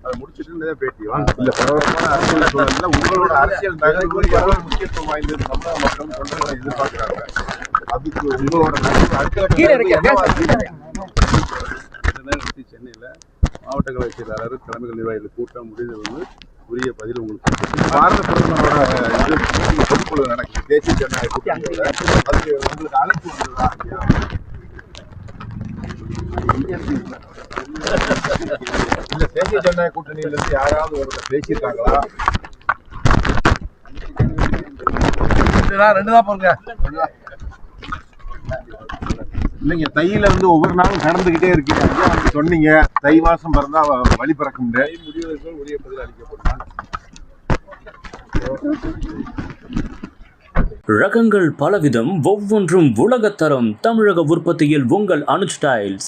அதை முடிச்சுட்டு பேட்டி இல்ல பரபரப்பான அரசியல் சூழல்ல உங்களோட அரசியல் நகர்வு எவ்வளவு முக்கியத்துவம் வாய்ந்தது தமிழக மக்களும் தொண்டர்களை எதிர்பார்க்கிறாங்க. அதுக்கு உங்களோட சென்னையில மாவட்ட கழக செயலாளர் தலைமைகள் நிர்வாகிகள் கூட்டம் முடிந்தது உரிய பதில் உங்களுக்கு பாரத பிரதமரோட பொதுக்குழு நடக்குது தேசிய ஜனநாயக கூட்டணியோட அதுக்கு உங்களுக்கு அழைப்பு வந்ததா? இல்ல தேசிய ஜனநாயக கூட்டணியில இருந்து யாராவது ஒரு பேசியிருக்காங்களா? ரெண்டு தான் போங்க இல்லைங்க. தையில வந்து ஒவ்வொரு நாளும் கடந்துகிட்டே இருக்கீங்க. சொன்னீங்க தை மாசம் பிறந்தா வழி பிறக்கும் முடிவுகள் உரிய பதில் அளிக்கப்படும். ரகங்கள் பலவிதம், ஒவ்வொன்றும் உலகத்தரம். தமிழக உற்பத்தியில் உங்கள் அனுஜ் டைல்ஸ்.